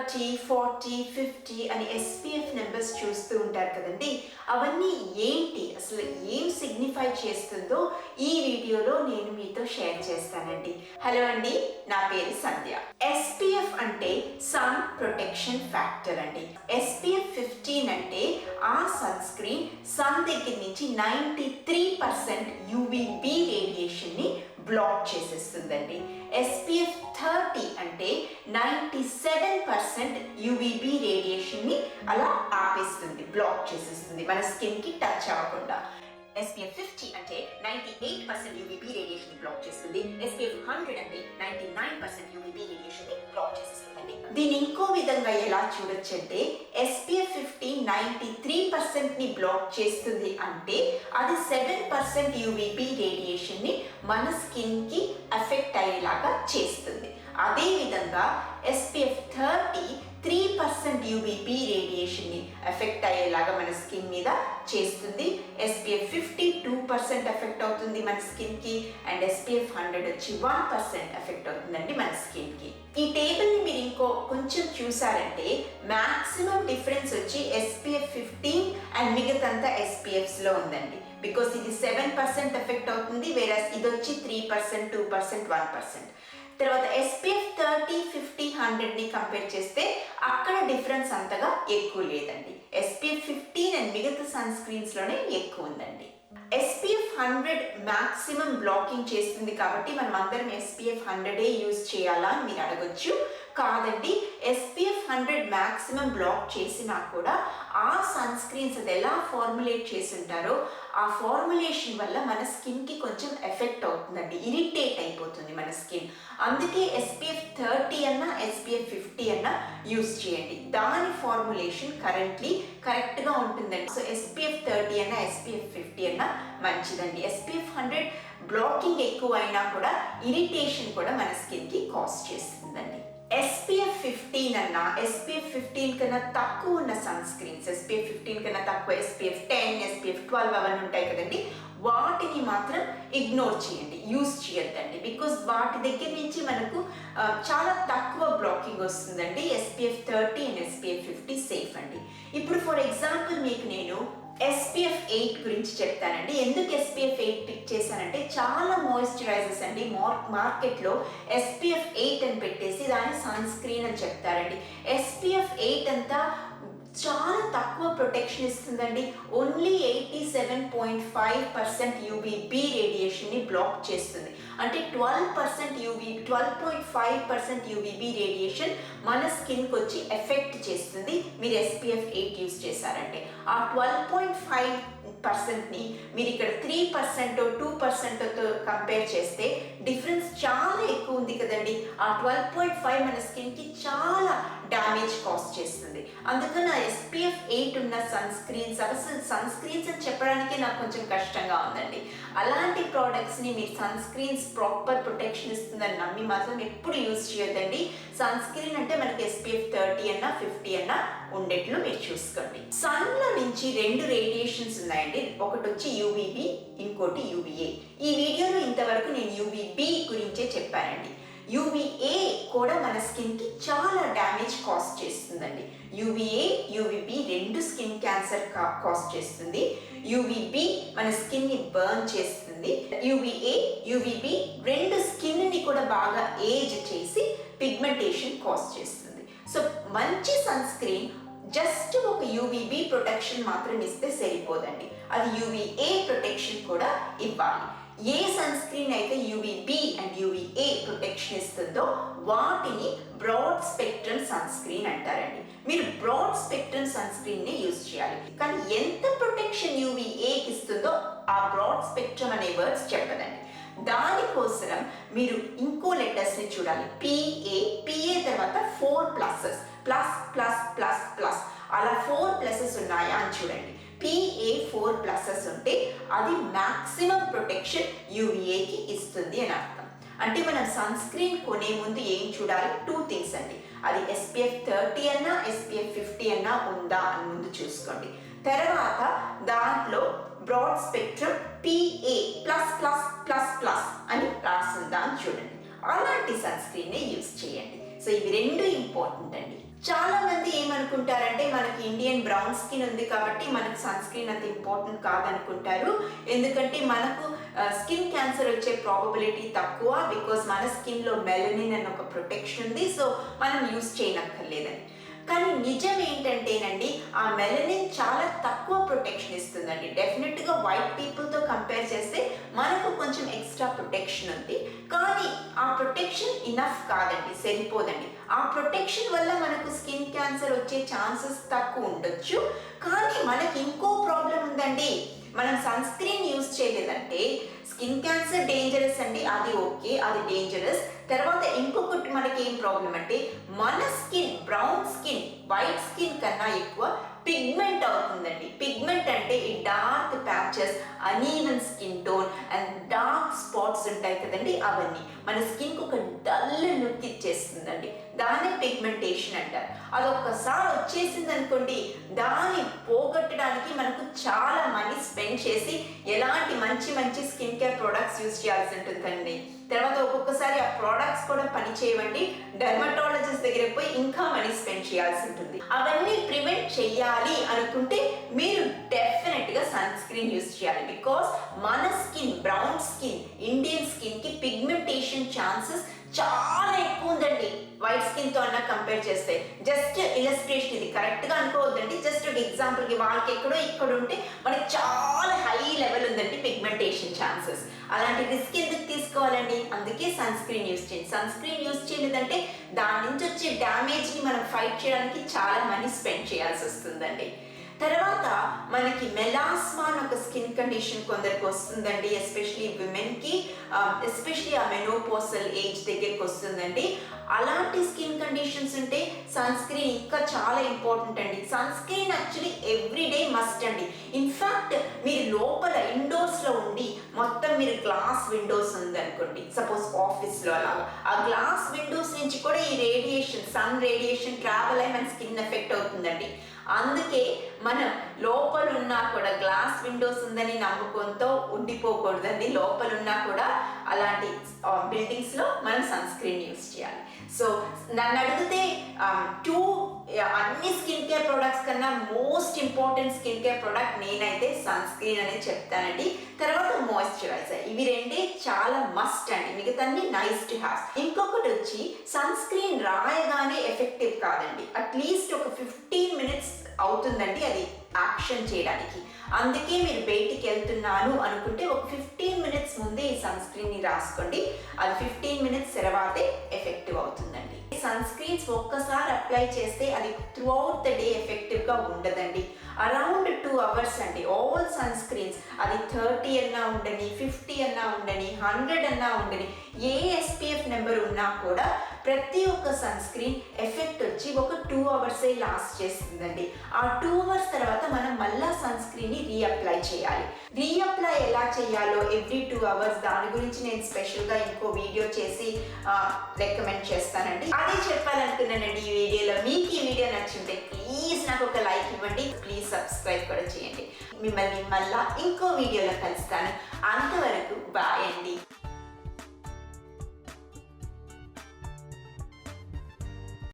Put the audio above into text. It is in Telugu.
30, 40, 50 అని SPF నెంబర్స్ చూస్తూ ఉంటారు కదండి. అవన్నీ ఏంటి, అసలు ఏం సిగ్నిఫై చేస్తుందో ఈ వీడియోలో నేను మీతో షేర్ చేస్తానండి. హలో అండి, నా పేరు సంధ్య. SPF అంటే సన్ ప్రొటెక్షన్ ఫ్యాక్టర్ అండి. SPF 15 అంటే ఆ సన్ స్క్రీన్ సన్ దగ్గర నుంచి 93% UVB రేడియేషన్ ని బ్లాక్ చేసేస్తుందండి. SPF 30 అంటే 97% UVB రేడియేషన్ ని అలా ఆపేస్తుంది, బ్లాక్ చేసేస్తుంది, మన స్కిన్ కి టచ్ అవ్వకుండా. SPF 50 అంటే 98% UVB రేడియేషన్ ని బ్లాక్ చేస్తుంది. SPF 100 అంటే 99% UVB రేడియేషన్ ని బ్లాక్ చేసేస్తుందండి. దీని ఇంకో విధంగా ఎలా చూడొచ్చు అంటే SPF 50 93% ని బ్లాక్ చేస్తుంది అంటే అది 7% UVB రేడియేషన్ ని మన స్కిన్ కి ఎఫెక్ట్ అయ్యేలాగా చేస్తుంది. అదే విధంగా SPF 30 3% UVB రేడియేషన్ ని ఎఫెక్ట్ అయ్యేలాగా మన స్కిన్ మీద చేస్తుంది. SPF 50 2% ఎఫెక్ట్ అవుతుంది మన స్కిన్ కి, అండ్ SPF 100 వచ్చి 1% ఎఫెక్ట్ అవుతుందండి మన స్కిన్ కి. ఈ టేబుల్ ని మీరు ఇంకో కొంచెం చూసారంటే మాక్సిమం డిఫరెన్స్ వచ్చి SPF 15 అండ్ మిగతాంతా SPFs లో ఉందండి. బికాస్ ఇది 7% ఎఫెక్ట్ అవుతుంది, వేరే ఇది వచ్చి 3%, 2%, 1%. తర్వాత SPF 30, 50, 100 ని కంపేర్ చేస్తే అక్కడ డిఫరెన్స్ అంతగా ఎక్కువ లేదండి. SPF 15 అండ్ మిగతా సన్ స్క్రీన్స్ లోనే ఎక్కువ ఉందండి. SPF 100 మాక్సిమం బ్లాకింగ్ చేస్తుంది కాబట్టి మనం అందరం SPF 100 యూజ్ చేయాలా అని మీరు అడగొచ్చు. కాదండి, SPF 100 మాక్సిమం బ్లాక్ చేసినా కూడా ఆ సన్ స్క్రీన్స్ అది ఎలా ఫార్ములేట్ చేసి ఉంటారో ఆ ఫార్ములేషన్ వల్ల మన స్కిన్ కి కొంచెం ఎఫెక్ట్ అవుతుందండి, ఇరిటేట్ అయిపోతుంది మన స్కిన్. అందుకే SPF 30 అన్నా SPF 50 అన్నా యూజ్ చేయండి. దాని ఫార్ములేషన్ కరెక్ట్ గా ఉంటుందండి. సో SPF 30 అన్నా SPF 50 అన్నా మంచిదండి. SPF 100 బ్లాకింగ్ ఎక్కువ అయినా కూడా ఇరిటేషన్ కూడా మన స్కిన్ కి కాజ్ చేస్తుందండి. SPF 15 అన్నా SPF 15 కన్నా తక్కువ ఉన్న సన్ స్క్రీన్స్, SPF 15 కన్నా తక్కువ SPF 10, SPF 12 అవన్నీ ఉంటాయి కదండి, వాటిని మాత్రం ఇగ్నోర్ చేయండి, యూజ్ చేయొద్దండి. బికాస్ వాటి దగ్గర నుంచి మనకు చాలా తక్కువ బ్లాకింగ్ వస్తుందండి. SPF 30 అండ్ SPF 50 సేఫ్ అండి. ఇప్పుడు ఫర్ ఎగ్జాంపుల్ మీకు నేను SPF 8 గురించి చెప్తానండి. ఎందుకు SPF 8 పిక్ చేశానంటే చాలా మాయిశ్చరైజర్స్ అండి మార్కెట్లో SPF 8 అని పెట్టేసి దాన్ని సన్ స్క్రీన్ అని చెప్తారండి. SPF 8 అంతా చాలా తక్కువ ప్రొటెక్షన్ ఇస్తుందండి. ఓన్లీ 87.5% UVB రేడియేషన్ ని బ్లాక్ చేస్తుంది. అంటే 12.5% UVB రేడియేషన్ మన స్కిన్ కి వచ్చి ఎఫెక్ట్ చేస్తుంది మీరు SPF 8 యూజ్ చేశారంటే. ఆ 12.5% ని మీరు ఇక్కడ 3% 2%తో కంపేర్ చేస్తే డిఫరెన్స్ చాలా ఎక్కువ ఉంది కదండి. ఆ 12.5 మన స్కిన్ కి చాలా డ్యామేజ్ కాజ్ చేస్తుంది. అందుకని SPF 8 ఉన్న సన్ స్క్రీన్స్, అసలు సన్ స్క్రీన్స్ అని చెప్పడానికే నాకు కొంచెం కష్టంగా ఉందండి. అలాంటి ప్రోడక్ట్స్ ని మీరు సన్ స్క్రీన్స్ ప్రాపర్ ప్రొటెక్షన్ ఇస్తుందని నమ్మి మాత్రం ఎప్పుడు యూజ్ చేయొద్దండి. సన్ స్క్రీన్ అంటే మనకి SPF 30 అన్నా 50 అన్నా ఉండేట్లు మీరు చూసుకోండి. సన్ లో నుంచి 2 రేడియేషన్స్ ఉన్నాయండి, ఒకటి వచ్చి UVB, ఇంకోటి UVA. ఈ వీడియోలో ఇంతవరకు నేను UVB గురించే చెప్పానండి. UVA కూడా మన స్కిన్ కి చాలా డ్యామేజ్ కాజ్ చేస్తుందండి. UVA, UVB రెండు స్కిన్ క్యాన్సర్ కాజ్ చేస్తుంది. UVB మన స్కిన్ ని బర్న్ చేస్తుంది. UVA, UVB రెండు స్కిన్ ని కూడా బాగా ఏజ్ చేసి పిగ్మెంటేషన్ కాజ్ చేస్తుంది. సో మంచి సన్ స్క్రీన్ జస్ట్ ఒక UVB ప్రొటెక్షన్ మాత్రం ఇస్తే సరిపోదండి, అది UVA ప్రొటెక్షన్ కూడా ఇవ్వాలి. ఏ సన్ స్క్రీన్ అయితే UVB అండ్ UVA ప్రొటెక్షన్ ఇస్తుందో వాటిని బ్రాడ్ స్పెక్ట్రమ్ సన్ స్క్రీన్ అంటారండి. మీరు బ్రాడ్ స్పెక్ట్రమ్ సన్ స్క్రీన్ ని యూజ్ చేయాలి. కానీ ఎంత ప్రొటెక్షన్ UVA కి ఇస్తుందో ఆ బ్రాడ్ స్పెక్ట్రమ్ అనే వర్డ్స్ చెప్పదండి. దానికోసం మీరు ఇంకో లెటర్స్ ని చూడాలి. PA తర్వాత 4 pluses, plus plus plus plus అలా 4 pluses ఉన్నాయా అని చూడండి. PA 4 pluses ఉంటే అది మాక్సిమం ప్రొటెక్షన్ UVA కి ఇస్తుంది అని అర్థం. అంటే మనం సన్ స్క్రీన్ కొనే ముందు ఏం చూడాలి? 2 things అండి. అది SPF 30 అన్నా SPF 50 అన్నా ఉందా అని ముందు చూసుకోండి. తర్వాత దాంట్లో broad spectrum PA plus plus plus plus అని రాసిందా అని చూడండి. అలాంటి సన్ స్క్రీన్ యూజ్ చేయండి. సో ఇవి రెండు ఇంపార్టెంట్ అండి. చాలా మంది ఏమనుకుంటారంటే మనకి ఇండియన్ బ్రౌన్ స్కిన్ ఉంది కాబట్టి మనకు సన్ స్క్రీన్ అంత ఇంపార్టెంట్ కాదనుకుంటారు. ఎందుకంటే మనకు స్కిన్ క్యాన్సర్ వచ్చే ప్రాబబిలిటీ తక్కువ, బికాస్ మన స్కిన్లో మెలనిన్ అనే ఒక ప్రొటెక్షన్ ఉంది. సో మనం యూస్ చేయనక్కర్లేదని. కానీ నిజం ఏంటంటేనండి, ఆ మెలనిన్ చాలా తక్కువ ప్రొటెక్షన్ ఇస్తుందండి. డెఫినెట్గా వైట్ పీపుల్తో కంపేర్ చేస్తే మనకు కొంచెం ఎక్స్ట్రా ప్రొటెక్షన్ ఉంది. కానీ ఆ ప్రొటెక్షన్ ఇనఫ్ కాదండి, సరిపోదండి. ఆ ప్రొటెక్షన్ వల్ల మనకు స్కిన్ క్యాన్సర్ వచ్చే ఛాన్సెస్ తక్కువ ఉండొచ్చు. కానీ మనకి ఇంకో ప్రాబ్లం ఉందండి. మనం సన్ స్క్రీన్ యూజ్ చేయలేదంటే స్కిన్ క్యాన్సర్ డేంజరస్ అండి, అది ఓకే, అది డేంజరస్. తర్వాత ఇంకొకటి మనకి ఏం ప్రాబ్లం అంటే మన skin brown skin white skin కన్నా ఎక్కువ పిగ్మెంట్ అవుతుందండి. పిగ్మెంట్ అంటే ఈ dark patches, uneven skin tone and dark spots ఉంటాయి కదండి, అవన్నీ మన స్కిన్కి ఒక డల్ లుక్ ఇచ్చేస్తుందండి. దాన్ని పిగ్మెంటేషన్ అంటారు. అది ఒక్కసారి వచ్చేసింది అనుకోండి, దాన్ని పోగొట్టడానికి మనకు చాలా మనీ స్పెండ్ చేసి ఎలాంటి మంచి మంచి స్కిన్ కేర్ ప్రొడక్ట్స్ యూజ్ చేయాల్సి ఉంటుందండి. తర్వాత ఒక్కొక్కసారి ఆ ప్రోడక్ట్స్ కూడా పని చేయవండి, డెర్మటాలజిస్ట్ దగ్గరికి పోయి ఇంకా మనీ స్పెండ్ చేయాల్సి ఉంటుంది. అవన్నీ ప్రివెంట్ చేయాలి అనుకుంటే మీరు డెఫినెట్గా సన్ స్క్రీన్ యూజ్ చేయాలి. బికాస్ మన స్కిన్ బ్రౌన్ స్కిన్ ఇండియన్ స్కిన్కి పిగ్మెంటేషన్ ఛాన్సెస్ చాలా ఎక్కువ ఉందండి వైట్ స్కిన్తో అన్న కంపేర్ చేస్తే. జస్ట్ ఇలస్ట్రేషన్, ఇది కరెక్ట్గా అనుకోవద్దండి, జస్ట్ ఒక ఎగ్జాంపుల్కి వాళ్ళకి ఎక్కడో ఇక్కడ ఉంటే మనకి చాలా హై లెవెల్ ఉందండి పిగ్మెంటేషన్ ఛాన్సెస్. అలాంటి రిస్క్ ఎందుకు తీసుకోవాలండి? అందుకే సన్ స్క్రీన్ యూజ్ చేయండి. సన్ స్క్రీన్ యూజ్ చేయలేదంటే దాని నుంచి వచ్చే డ్యామేజ్ని మనం ఫైట్ చేయడానికి చాలా మనీ స్పెండ్ చేయాల్సి వస్తుందండి. తర్వాత మనకి మెలాస్మా అని ఒక స్కిన్ కండిషన్ కొందరికి వస్తుందండి, ఎస్పెషలీ విమెన్కి, ఎస్పెషలీ ఆ మెనోపాసల్ ఏజ్ దగ్గరికి వస్తుందండి. అలాంటి స్కిన్ కండిషన్స్ ఉంటే సన్ స్క్రీన్ ఇంకా చాలా ఇంపార్టెంట్ అండి. Sunscreen actually everyday must అండి. ఇన్ఫ్యాక్ట్ మీరు లోపల ఇండోర్స్లో ఉండి మొత్తం మీరు గ్లాస్ విండోస్ ఉందనుకోండి, సపోజ్ ఆఫీస్లో అలాగా, ఆ గ్లాస్ విండోస్ నుంచి కూడా ఈ రేడియేషన్, సన్ రేడియేషన్ ట్రావెల్ అయ్యి మన స్కిన్ ఎఫెక్ట్ అవుతుందండి. అందుకే మనం లోపల ఉన్నా కూడా గ్లాస్ విండోస్ ఉందని నమ్మకంతో ఉండిపోకూడదండి. లోపల ఉన్నా కూడా అలాంటి బిల్డింగ్స్లో మనం సన్ స్క్రీన్ యూజ్ చేయాలి. సో నన్ను అడిగితే అన్ని స్కిన్ కేర్ ప్రొడక్ట్స్ కన్నా most important skin care product నేనైతే సన్ స్క్రీన్ అనేది చెప్తానండి. తర్వాత మాయిశ్చరైజర్, ఇవి రెండే చాలా మస్ట్ అండి, మిగతాన్ని నైస్ టు హ్యావ్. ఇంకొకటి వచ్చి సన్ స్క్రీన్ రాయగానే ఎఫెక్టివ్ కాదండి, అట్లీస్ట్ ఒక 15 minutes అవుతుందండి అది యాక్షన్ చేయడానికి. అందుకే మీరు బయటికి వెళ్తున్నాను అనుకుంటే ఒక 15 minutes ముందే ఈ సన్ స్క్రీన్ని రాసుకోండి. అది 15 minutes తర్వాతే ఎఫెక్టివ్ అవుతుందండి. సన్ స్క్రీన్స్ ఒక్కసారి అప్లై చేస్తే అది త్రూ అవుట్ ద డే ఎఫెక్టివ్గా ఉండదండి. అరౌండ్ 2 hours అండి ఆల్ సన్ స్క్రీన్స్, అది 30 అన్నా ఉండని, 50 అన్నా ఉండని, 100 అన్నా ఉండని, ఏ SPF నెంబర్ ఉన్నా కూడా ప్రతి ఒక్క సన్ స్క్రీన్ ఎఫెక్ట్ వచ్చి ఒక 2 hours లాస్ట్ చేస్తుందండి. ఆ 2 hours తర్వాత మనం మళ్ళా సన్ స్క్రీన్ని రీఅప్లై చేయాలి. రీఅప్లై ఎలా చేయాలో ఎవ్రీ 2 hours దాని గురించి నేను స్పెషల్గా ఇంకో వీడియో చేసి రికమెండ్ చేస్తానండి. అదే చెప్పాలనుకున్నానండి ఈ వీడియోలో. మీకు ఈ వీడియో నచ్చింటే ప్లీజ్ నాకు ఒక లైక్ ఇవ్వండి, ప్లీజ్ సబ్స్క్రైబ్ కూడా చేయండి. మిమ్మల్ని మళ్ళా ఇంకో వీడియోలో కలుస్తాను. అంతవరకు బాయ్ అండి.